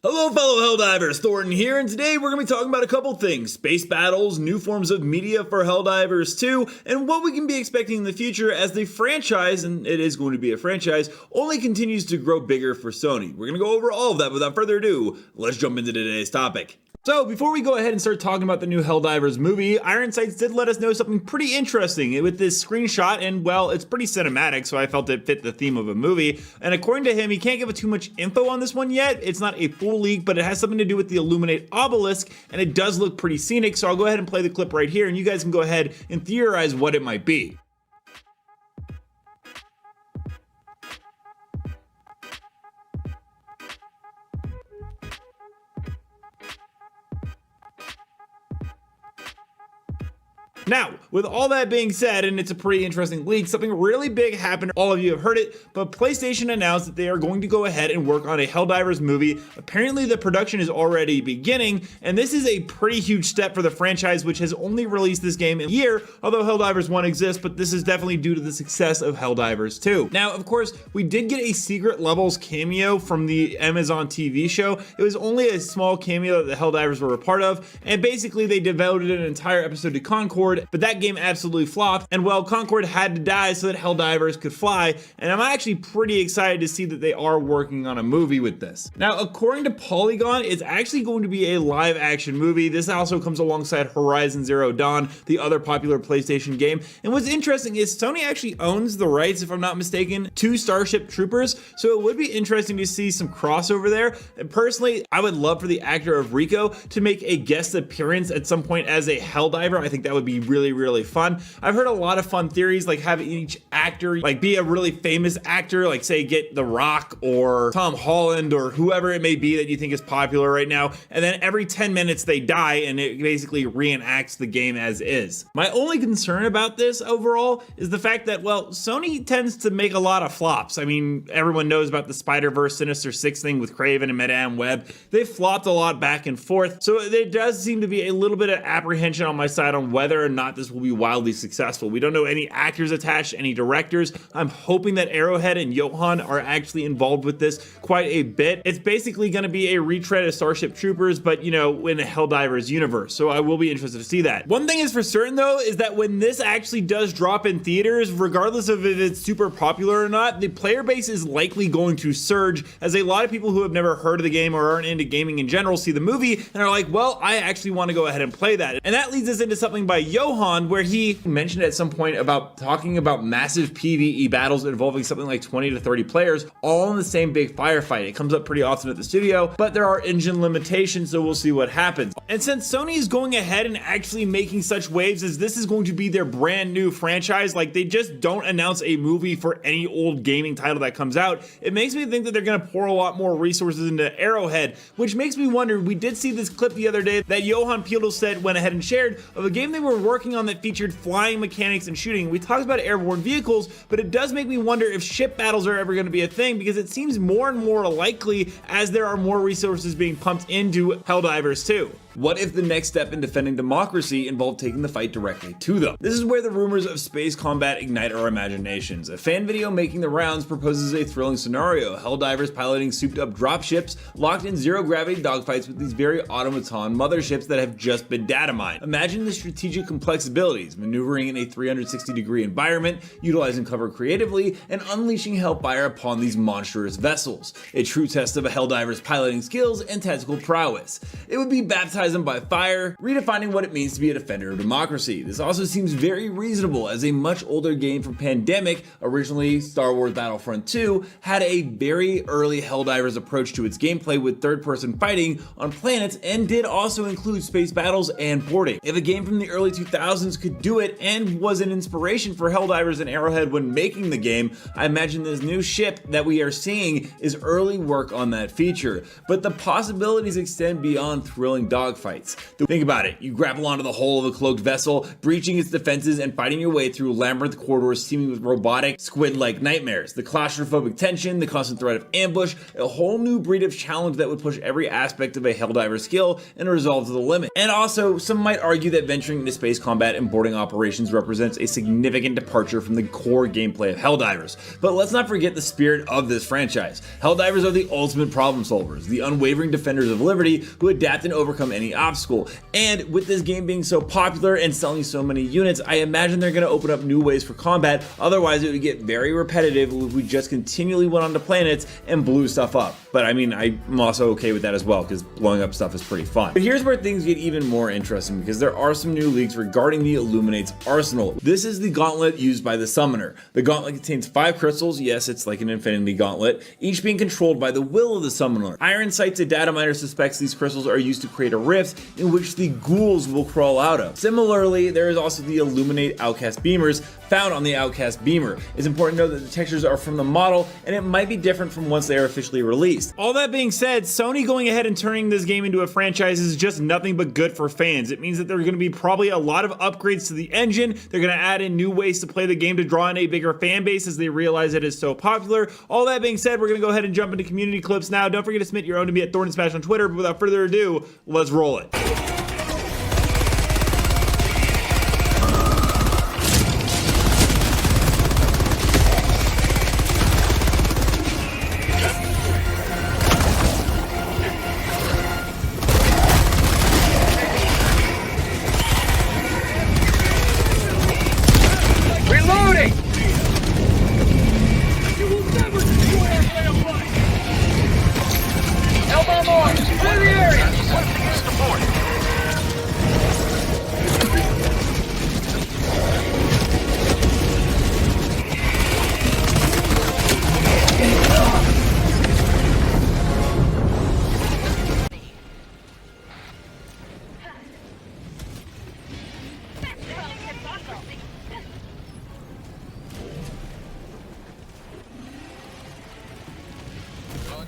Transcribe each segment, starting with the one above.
Hello fellow Helldivers, Thornton here, and today we're going to be talking about a couple things: space battles, new forms of media for Helldivers 2, and what we can be expecting in the future as the franchise, and it is going to be a franchise, only continues to grow bigger for Sony. We're going to go over all of that without further ado. Let's jump into today's topic. So before we go ahead and start talking about the new Helldivers movie, Iron Sights did let us know something pretty interesting with this screenshot, and well, it's pretty cinematic, so I felt it fit the theme of a movie. And according to him, he can't give too much info on this one yet. It's not a full leak, but it has something to do with the Illuminate obelisk, and it does look pretty scenic, so I'll go ahead and play the clip right here, and you guys can go ahead and theorize what it might be. Now, with all that being said, and it's a pretty interesting leak, something really big happened. All of you have heard it, but PlayStation announced that they are going to go ahead and work on a Helldivers movie. Apparently the production is already beginning, and this is a pretty huge step for the franchise, which has only released this game in a year, although Helldivers 1 exists, but this is definitely due to the success of Helldivers 2. Now, of course, we did get a Secret Levels cameo from the Amazon TV show. It was only a small cameo that the Helldivers were a part of, and basically they devoted an entire episode to Concord, but that game absolutely flopped, and well, Concord had to die so that Helldivers could fly, and I'm actually pretty excited to see that they are working on a movie with this. Now, according to Polygon, it's actually going to be a live action movie. This also comes alongside Horizon Zero Dawn, the other popular PlayStation game, and what's interesting is Sony actually owns the rights, if I'm not mistaken, to Starship Troopers, so it would be interesting to see some crossover there. And personally, I would love for the actor of Rico to make a guest appearance at some point as a Helldiver. I think that would be really fun. I've heard a lot of fun theories, like having each actor like be a really famous actor, like say get The Rock or Tom Holland or whoever it may be that you think is popular right now, and then every 10 minutes they die and it basically reenacts the game as is. My only concern about this overall is the fact that, well, Sony tends to make a lot of flops. I mean, everyone knows about the Spider-Verse Sinister Six thing with Craven and Madame Web. They've flopped a lot back and forth, so there does seem to be a little bit of apprehension on my side on whether or not this will be wildly successful. We don't know any actors attached, any directors. I'm hoping that Arrowhead and Johan are actually involved with this quite a bit. It's basically going to be a retread of Starship Troopers, but you know, in a Helldivers universe, so I will be interested to see that. One thing is for certain though, is that when this actually does drop in theaters, regardless of if it's super popular or not, the player base is likely going to surge, as a lot of people who have never heard of the game or aren't into gaming in general see the movie and are like, well, I actually want to go ahead and play that. And that leads us into something by Johan, where he mentioned at some point about talking about massive PvE battles involving something like 20 to 30 players all in the same big firefight. It comes up pretty often at the studio, but there are engine limitations, so we'll see what happens. And since Sony is going ahead and actually making such waves as this is going to be their brand new franchise, like they just don't announce a movie for any old gaming title that comes out, it makes me think that they're going to pour a lot more resources into Arrowhead, which makes me wonder, we did see this clip the other day that Johan Piedelstedt went ahead and shared of a game they were working on that featured flying mechanics and shooting. We talked about airborne vehicles, but it does make me wonder if ship battles are ever going to be a thing, because it seems more and more likely as there are more resources being pumped into Helldivers 2. What if the next step in defending democracy involved taking the fight directly to them? This is where the rumors of space combat ignite our imaginations. A fan video making the rounds proposes a thrilling scenario: Helldivers piloting souped up dropships locked in zero-gravity dogfights with these very Automaton motherships that have just been data mined. Imagine the strategic complexities, maneuvering in a 360-degree environment, utilizing cover creatively, and unleashing hellfire upon these monstrous vessels. A true test of a Helldiver's piloting skills and tactical prowess. It would be baptized by fire, redefining what it means to be a defender of democracy. This also seems very reasonable, as a much older game from Pandemic, originally Star Wars Battlefront 2, had a very early Helldivers approach to its gameplay with third-person fighting on planets, and did also include space battles and boarding. If a game from the early 2000s could do it and was an inspiration for Helldivers and Arrowhead when making the game, I imagine this new ship that we are seeing is early work on that feature. But the possibilities extend beyond thrilling dogfights dogfights. Think about it, you grapple onto the hull of a cloaked vessel, breaching its defenses and fighting your way through labyrinth corridors teeming with robotic, squid-like nightmares. The claustrophobic tension, the constant threat of ambush, a whole new breed of challenge that would push every aspect of a Helldiver skill and resolve to the limit. And also, some might argue that venturing into space combat and boarding operations represents a significant departure from the core gameplay of Helldivers. But let's not forget the spirit of this franchise. Helldivers are the ultimate problem solvers, the unwavering defenders of liberty who adapt and overcome any obstacle. And with this game being so popular and selling so many units, I imagine they're going to open up new ways for combat, otherwise it would get very repetitive if we just continually went onto planets and blew stuff up. But I mean, I'm also okay with that as well, because blowing up stuff is pretty fun. But here's where things get even more interesting, because there are some new leaks regarding the Illuminate's arsenal. This is the gauntlet used by the summoner. The gauntlet contains 5 crystals, yes, it's like an infinity gauntlet, each being controlled by the will of the summoner. Iron Sight's a data miner suspects these crystals are used to create a rift in which the ghouls will crawl out of. Similarly, there is also the Illuminate Outcast Beamers found on the Outcast Beamer. It's important to know that the textures are from the model, and it might be different from once they are officially released. All that being said, Sony going ahead and turning this game into a franchise is just nothing but good for fans. It means that there's going to be probably a lot of upgrades to the engine. They're going to add in new ways to play the game to draw in a bigger fan base as they realize it is so popular. All that being said, we're going to go ahead and jump into community clips now. Don't forget to submit your own to me at Thorn and Smash on Twitter, but without further ado, let's roll it.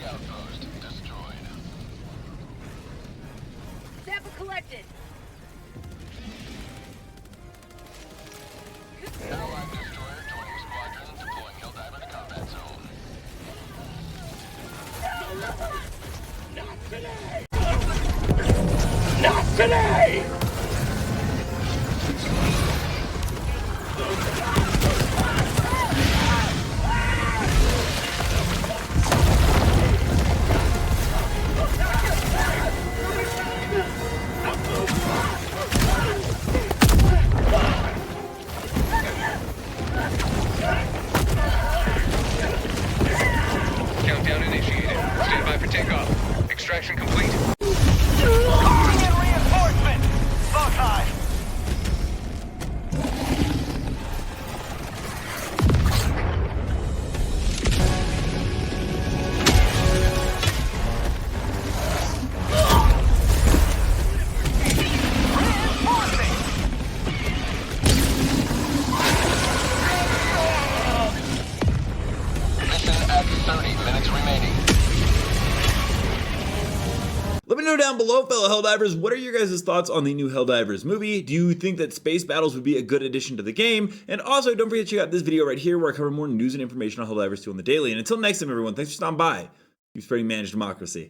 Outpost destroyed. Sample collected. Allied destroyer joining squadron, deploying Helldiver to combat zone. Not today! Countdown initiated. Stand by for takeoff. Extraction complete. Calling in reinforcement! Bow tie! Mission at 30 minutes remaining. Let me know down below, fellow Helldivers, what are your guys' thoughts on the new Helldivers movie? Do you think that space battles would be a good addition to the game? And also, don't forget to check out this video right here where I cover more news and information on Helldivers 2 on the daily. And until next time, everyone, thanks for stopping by. Keep spreading managed democracy.